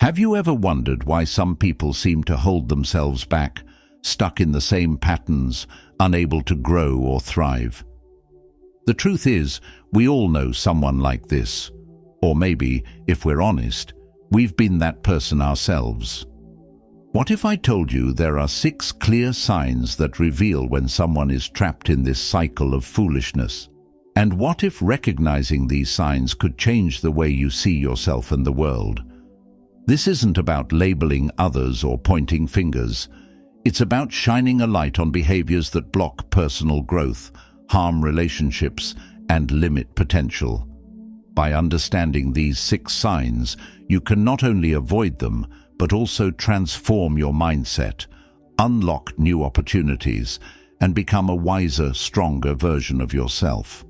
Have you ever wondered why some people seem to hold themselves back, stuck in the same patterns, unable to grow or thrive? The truth is, we all know someone like this. Or maybe, if we're honest, we've been that person ourselves. What if I told you there are 6 clear signs that reveal when someone is trapped in this cycle of foolishness? And what if recognizing these signs could change the way you see yourself and the world? This isn't about labeling others or pointing fingers. It's about shining a light on behaviors that block personal growth, harm relationships, and limit potential. By understanding these 6 signs, you can not only avoid them, but also transform your mindset, unlock new opportunities, and become a wiser, stronger version of yourself.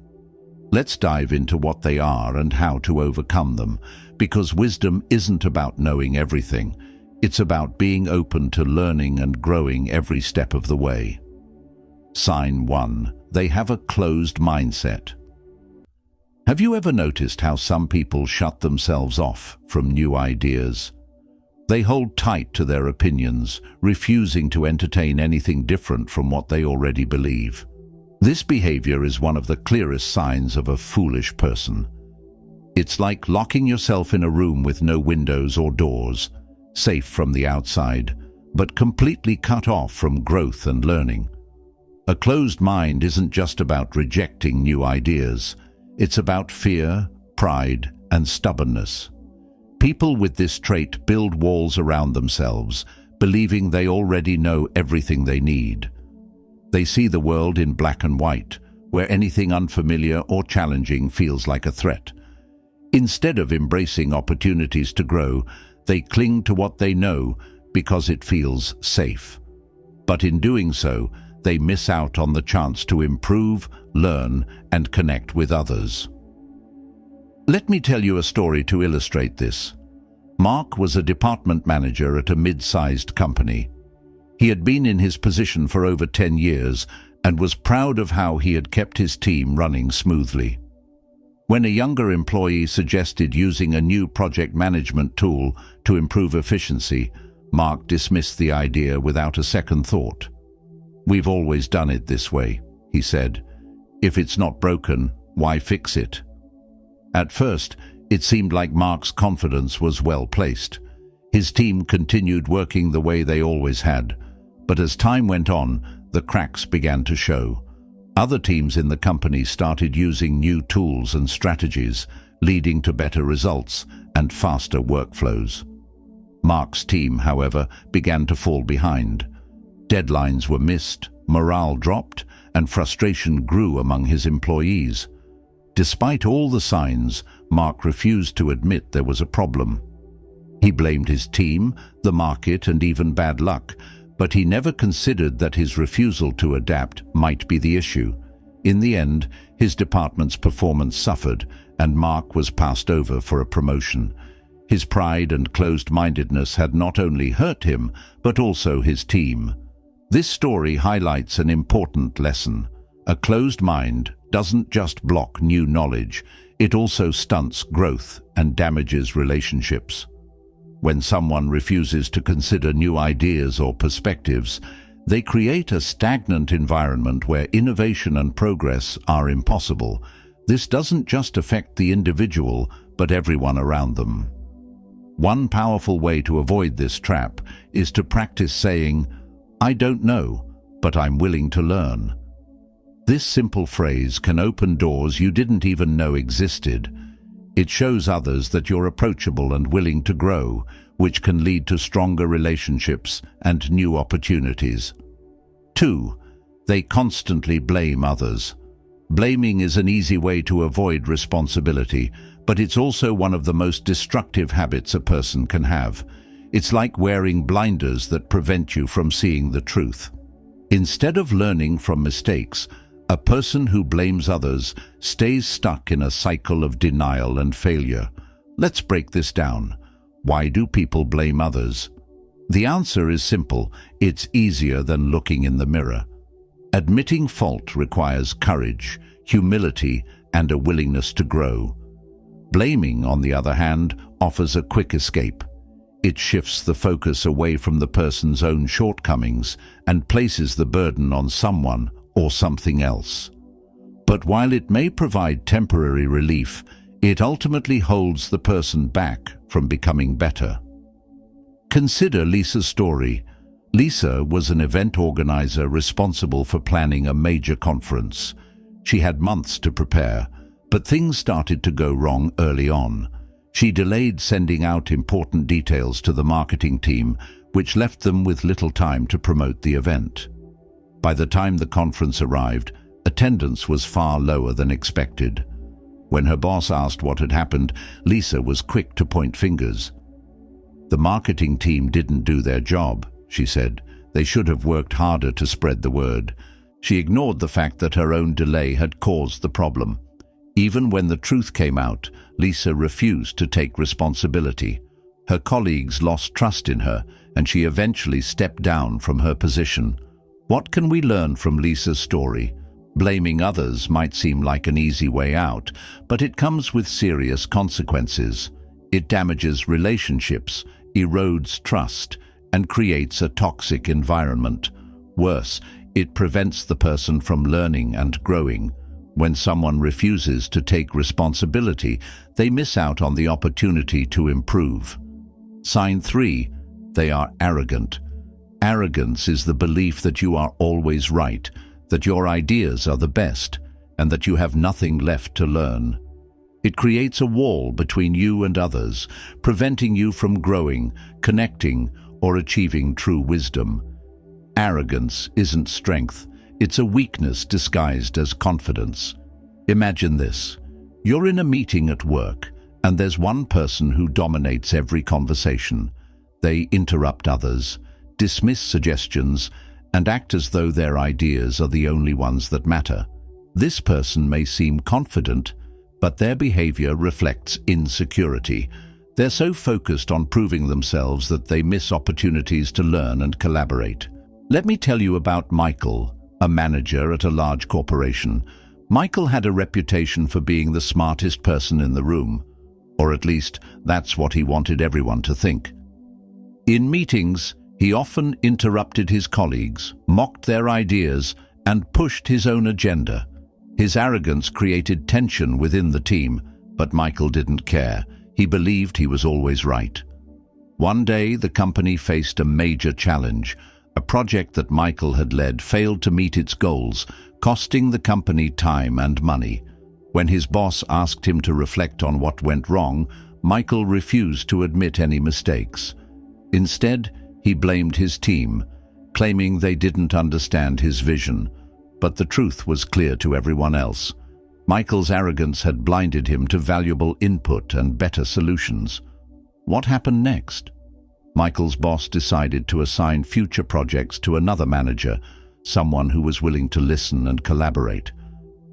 Let's dive into what they are and how to overcome them, because wisdom isn't about knowing everything. It's about being open to learning and growing every step of the way. Sign 1. They have a closed mindset. Have you ever noticed how some people shut themselves off from new ideas? They hold tight to their opinions, refusing to entertain anything different from what they already believe. This behavior is one of the clearest signs of a foolish person. It's like locking yourself in a room with no windows or doors, safe from the outside, but completely cut off from growth and learning. A closed mind isn't just about rejecting new ideas. It's about fear, pride, and stubbornness. People with this trait build walls around themselves, believing they already know everything they need. They see the world in black and white, where anything unfamiliar or challenging feels like a threat. Instead of embracing opportunities to grow, they cling to what they know because it feels safe. But in doing so, they miss out on the chance to improve, learn, and connect with others. Let me tell you a story to illustrate this. Mark was a department manager at a mid-sized company. He had been in his position for over 10 years and was proud of how he had kept his team running smoothly. When a younger employee suggested using a new project management tool to improve efficiency, Mark dismissed the idea without a second thought. "We've always done it this way," he said. "If it's not broken, why fix it?" At first, it seemed like Mark's confidence was well placed. His team continued working the way they always had, but as time went on, the cracks began to show. Other teams in the company started using new tools and strategies, leading to better results and faster workflows. Mark's team, however, began to fall behind. Deadlines were missed, morale dropped, and frustration grew among his employees. Despite all the signs, Mark refused to admit there was a problem. He blamed his team, the market, and even bad luck, but he never considered that his refusal to adapt might be the issue. In the end, his department's performance suffered, and Mark was passed over for a promotion. His pride and closed-mindedness had not only hurt him, but also his team. This story highlights an important lesson. A closed mind doesn't just block new knowledge, it also stunts growth and damages relationships. When someone refuses to consider new ideas or perspectives, they create a stagnant environment where innovation and progress are impossible. This doesn't just affect the individual, but everyone around them. One powerful way to avoid this trap is to practice saying, "I don't know, but I'm willing to learn." This simple phrase can open doors you didn't even know existed. It shows others that you're approachable and willing to grow, which can lead to stronger relationships and new opportunities. 2. They constantly blame others. Blaming is an easy way to avoid responsibility, but it's also one of the most destructive habits a person can have. It's like wearing blinders that prevent you from seeing the truth. Instead of learning from mistakes, a person who blames others stays stuck in a cycle of denial and failure. Let's break this down. Why do people blame others? The answer is simple. It's easier than looking in the mirror. Admitting fault requires courage, humility, and a willingness to grow. Blaming, on the other hand, offers a quick escape. It shifts the focus away from the person's own shortcomings and places the burden on someone or something else. But while it may provide temporary relief, it ultimately holds the person back from becoming better. Consider Lisa's story. Lisa was an event organizer responsible for planning a major conference. She had months to prepare, but things started to go wrong early on. She delayed sending out important details to the marketing team, which left them with little time to promote the event. By the time the conference arrived, attendance was far lower than expected. When her boss asked what had happened, Lisa was quick to point fingers. "The marketing team didn't do their job," she said. "They should have worked harder to spread the word." She ignored the fact that her own delay had caused the problem. Even when the truth came out, Lisa refused to take responsibility. Her colleagues lost trust in her, and she eventually stepped down from her position. What can we learn from Lisa's story? Blaming others might seem like an easy way out, but it comes with serious consequences. It damages relationships, erodes trust, and creates a toxic environment. Worse, it prevents the person from learning and growing. When someone refuses to take responsibility, they miss out on the opportunity to improve. Sign 3. They are arrogant. Arrogance is the belief that you are always right, that your ideas are the best, and that you have nothing left to learn. It creates a wall between you and others, preventing you from growing, connecting, or achieving true wisdom. Arrogance isn't strength. It's a weakness disguised as confidence. Imagine this. You're in a meeting at work, and there's one person who dominates every conversation. They interrupt others, dismiss suggestions, and act as though their ideas are the only ones that matter. This person may seem confident, but their behavior reflects insecurity. They're so focused on proving themselves that they miss opportunities to learn and collaborate. Let me tell you about Michael, a manager at a large corporation. Michael had a reputation for being the smartest person in the room, or at least that's what he wanted everyone to think. In meetings, he often interrupted his colleagues, mocked their ideas, and pushed his own agenda. His arrogance created tension within the team, but Michael didn't care. He believed he was always right. One day, the company faced a major challenge. A project that Michael had led failed to meet its goals, costing the company time and money. When his boss asked him to reflect on what went wrong, Michael refused to admit any mistakes. Instead, he blamed his team, claiming they didn't understand his vision. But the truth was clear to everyone else. Michael's arrogance had blinded him to valuable input and better solutions. What happened next? Michael's boss decided to assign future projects to another manager, someone who was willing to listen and collaborate.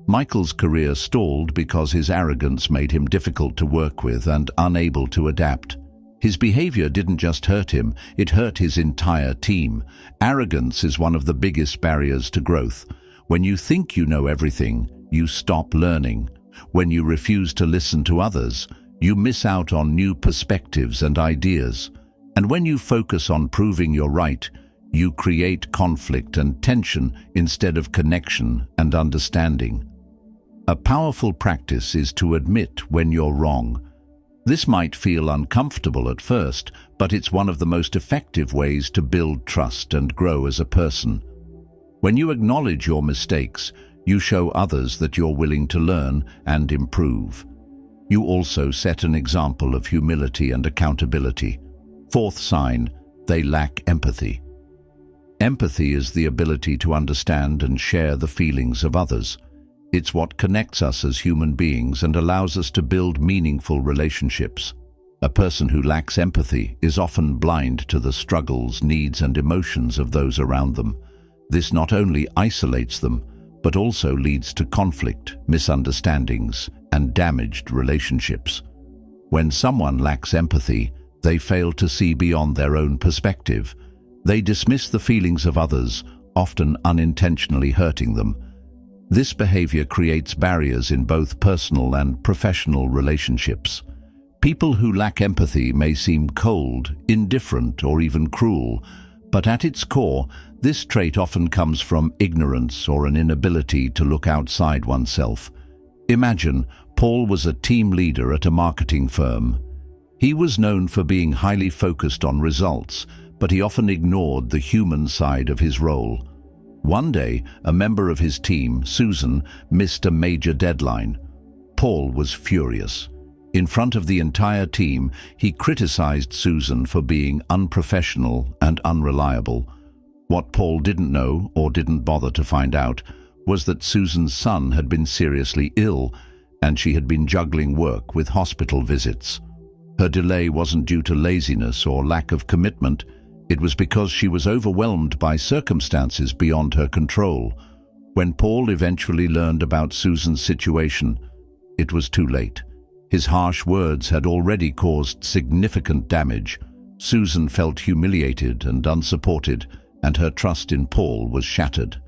Michael's career stalled because his arrogance made him difficult to work with and unable to adapt. His behavior didn't just hurt him, it hurt his entire team. Arrogance is one of the biggest barriers to growth. When you think you know everything, you stop learning. When you refuse to listen to others, you miss out on new perspectives and ideas. And when you focus on proving you're right, you create conflict and tension instead of connection and understanding. A powerful practice is to admit when you're wrong. This might feel uncomfortable at first, but it's one of the most effective ways to build trust and grow as a person. When you acknowledge your mistakes, you show others that you're willing to learn and improve. You also set an example of humility and accountability. Fourth sign, they lack empathy. Empathy is the ability to understand and share the feelings of others. It's what connects us as human beings and allows us to build meaningful relationships. A person who lacks empathy is often blind to the struggles, needs, and emotions of those around them. This not only isolates them, but also leads to conflict, misunderstandings, and damaged relationships. When someone lacks empathy, they fail to see beyond their own perspective. They dismiss the feelings of others, often unintentionally hurting them. This behavior creates barriers in both personal and professional relationships. People who lack empathy may seem cold, indifferent, or even cruel, but at its core, this trait often comes from ignorance or an inability to look outside oneself. Imagine, Paul was a team leader at a marketing firm. He was known for being highly focused on results, but he often ignored the human side of his role. One day, a member of his team, Susan, missed a major deadline. Paul was furious. In front of the entire team, he criticized Susan for being unprofessional and unreliable. What Paul didn't know, or didn't bother to find out, was that Susan's son had been seriously ill, and she had been juggling work with hospital visits. Her delay wasn't due to laziness or lack of commitment. It was because she was overwhelmed by circumstances beyond her control. When Paul eventually learned about Susan's situation, it was too late. His harsh words had already caused significant damage. Susan felt humiliated and unsupported, and her trust in Paul was shattered.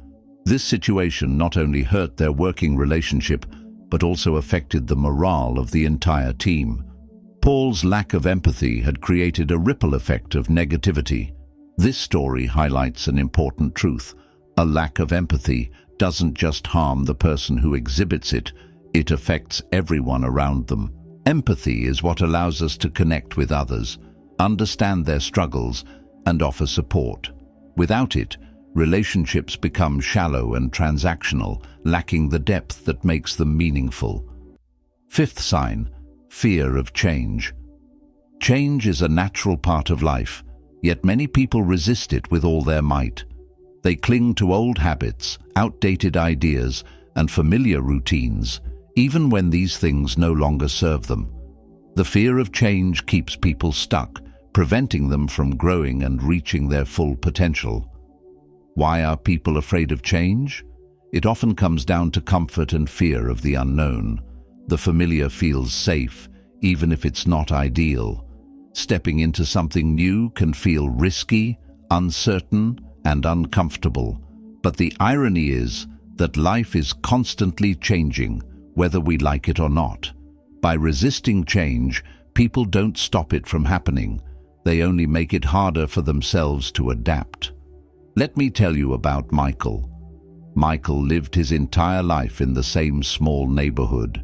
This situation not only hurt their working relationship, but also affected the morale of the entire team. Paul's lack of empathy had created a ripple effect of negativity. This story highlights an important truth. A lack of empathy doesn't just harm the person who exhibits it, it affects everyone around them. Empathy is what allows us to connect with others, understand their struggles, and offer support. Without it, relationships become shallow and transactional, lacking the depth that makes them meaningful. Fifth sign: fear of change. Change is a natural part of life, yet many people resist it with all their might. They cling to old habits, outdated ideas, and familiar routines, even when these things no longer serve them. The fear of change keeps people stuck, preventing them from growing and reaching their full potential. Why are people afraid of change? It often comes down to comfort and fear of the unknown. The familiar feels safe, even if it's not ideal. Stepping into something new can feel risky, uncertain, and uncomfortable. But the irony is that life is constantly changing, whether we like it or not. By resisting change, people don't stop it from happening. They only make it harder for themselves to adapt. Let me tell you about Michael. Michael lived his entire life in the same small neighborhood.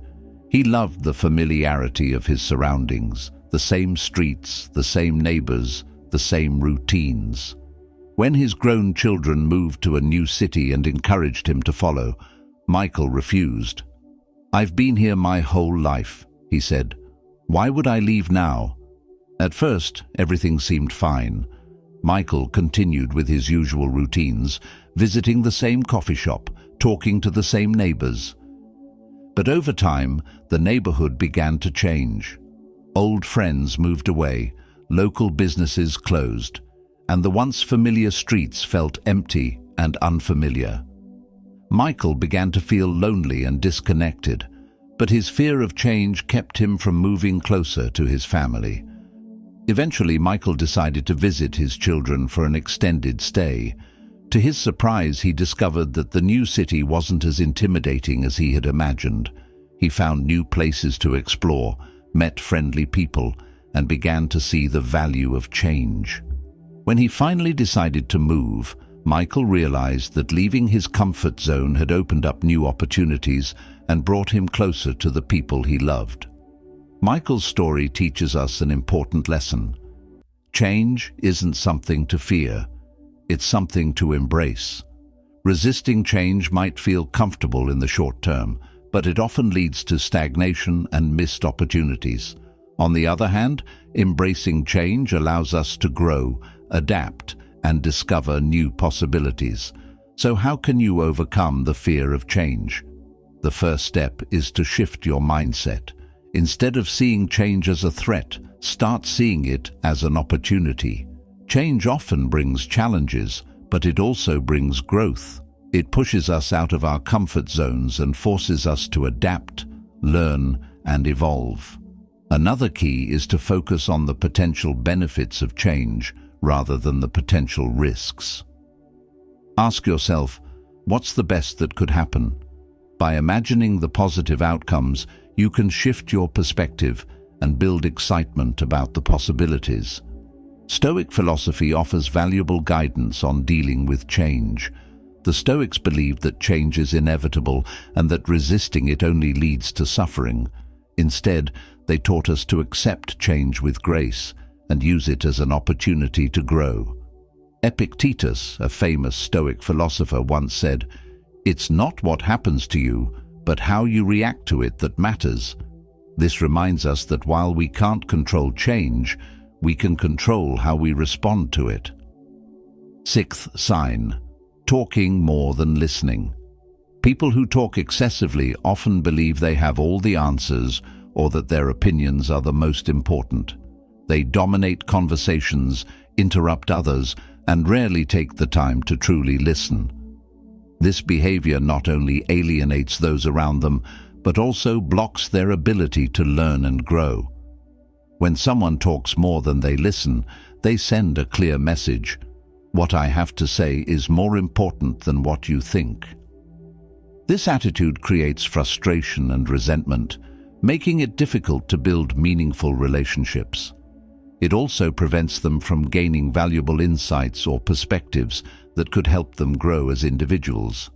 He loved the familiarity of his surroundings, the same streets, the same neighbors, the same routines. When his grown children moved to a new city and encouraged him to follow, Michael refused. "I've been here my whole life," he said. "Why would I leave now?" At first, everything seemed fine. Michael continued with his usual routines, visiting the same coffee shop, talking to the same neighbors. But over time, the neighborhood began to change. Old friends moved away, local businesses closed, and the once familiar streets felt empty and unfamiliar. Michael began to feel lonely and disconnected, but his fear of change kept him from moving closer to his family. Eventually, Michael decided to visit his children for an extended stay. To his surprise, he discovered that the new city wasn't as intimidating as he had imagined. He found new places to explore, met friendly people, and began to see the value of change. When he finally decided to move, Michael realized that leaving his comfort zone had opened up new opportunities and brought him closer to the people he loved. Michael's story teaches us an important lesson. Change isn't something to fear, it's something to embrace. Resisting change might feel comfortable in the short term, but it often leads to stagnation and missed opportunities. On the other hand, embracing change allows us to grow, adapt, and discover new possibilities. So how can you overcome the fear of change? The first step is to shift your mindset. Instead of seeing change as a threat, start seeing it as an opportunity. Change often brings challenges, but it also brings growth. It pushes us out of our comfort zones and forces us to adapt, learn, and evolve. Another key is to focus on the potential benefits of change rather than the potential risks. Ask yourself, what's the best that could happen? By imagining the positive outcomes, you can shift your perspective and build excitement about the possibilities. Stoic philosophy offers valuable guidance on dealing with change. The Stoics believed that change is inevitable and that resisting it only leads to suffering. Instead, they taught us to accept change with grace and use it as an opportunity to grow. Epictetus, a famous Stoic philosopher, once said, "It's not what happens to you, but how you react to it that matters." This reminds us that while we can't control change, we can control how we respond to it. Sixth sign: talking more than listening. People who talk excessively often believe they have all the answers or that their opinions are the most important. They dominate conversations, interrupt others, and rarely take the time to truly listen. This behavior not only alienates those around them, but also blocks their ability to learn and grow. When someone talks more than they listen, they send a clear message: "What I have to say is more important than what you think." This attitude creates frustration and resentment, making it difficult to build meaningful relationships. It also prevents them from gaining valuable insights or perspectives that could help them grow as individuals.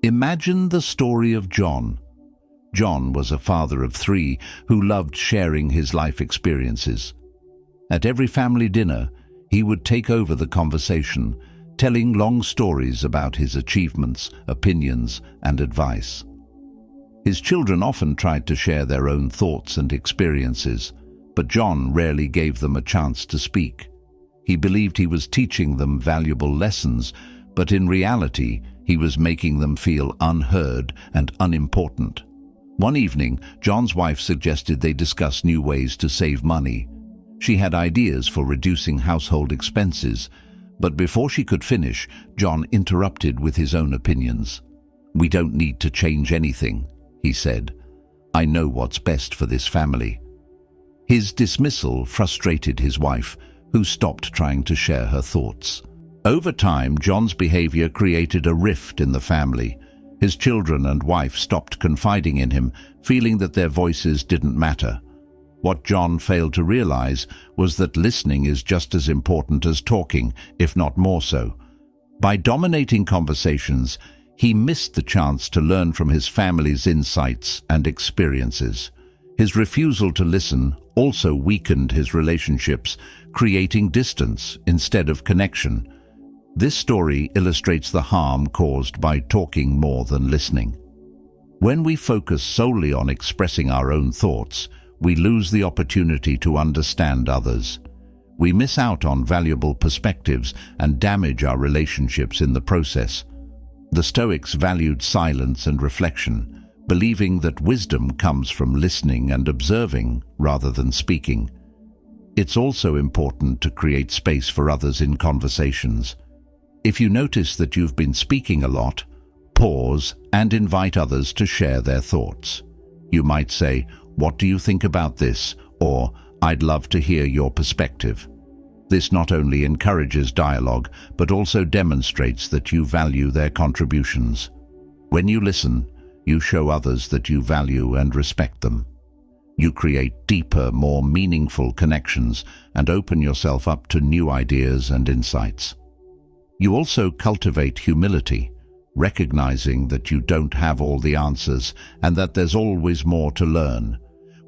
Imagine the story of John. John was a father of 3 who loved sharing his life experiences. At every family dinner, he would take over the conversation, telling long stories about his achievements, opinions, and advice. His children often tried to share their own thoughts and experiences, but John rarely gave them a chance to speak. He believed he was teaching them valuable lessons, but in reality, he was making them feel unheard and unimportant. One evening, John's wife suggested they discuss new ways to save money. She had ideas for reducing household expenses, but before she could finish, John interrupted with his own opinions. "We don't need to change anything," he said. "I know what's best for this family." His dismissal frustrated his wife, who stopped trying to share her thoughts. Over time, John's behavior created a rift in the family. His children and wife stopped confiding in him, feeling that their voices didn't matter. What John failed to realize was that listening is just as important as talking, if not more so. By dominating conversations, he missed the chance to learn from his family's insights and experiences. His refusal to listen also weakened his relationships, creating distance instead of connection. This story illustrates the harm caused by talking more than listening. When we focus solely on expressing our own thoughts, we lose the opportunity to understand others. We miss out on valuable perspectives and damage our relationships in the process. The Stoics valued silence and reflection, believing that wisdom comes from listening and observing rather than speaking. It's also important to create space for others in conversations. If you notice that you've been speaking a lot, pause and invite others to share their thoughts. You might say, "What do you think about this?" or "I'd love to hear your perspective." This not only encourages dialogue, but also demonstrates that you value their contributions. When you listen, you show others that you value and respect them. You create deeper, more meaningful connections and open yourself up to new ideas and insights. You also cultivate humility, recognizing that you don't have all the answers and that there's always more to learn.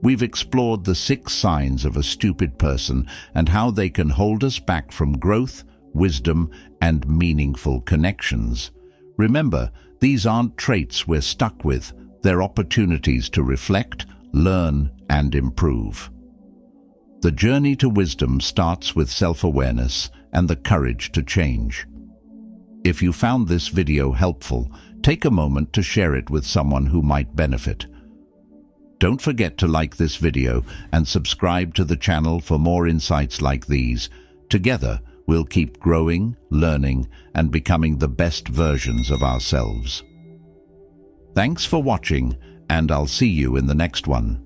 We've explored the 6 signs of a stupid person and how they can hold us back from growth, wisdom, and meaningful connections. Remember, these aren't traits we're stuck with. They're opportunities to reflect, learn, and improve. The journey to wisdom starts with self-awareness and the courage to change. If you found this video helpful, take a moment to share it with someone who might benefit. Don't forget to like this video and subscribe to the channel for more insights like these. Together, we'll keep growing, learning, and becoming the best versions of ourselves. Thanks for watching, and I'll see you in the next one.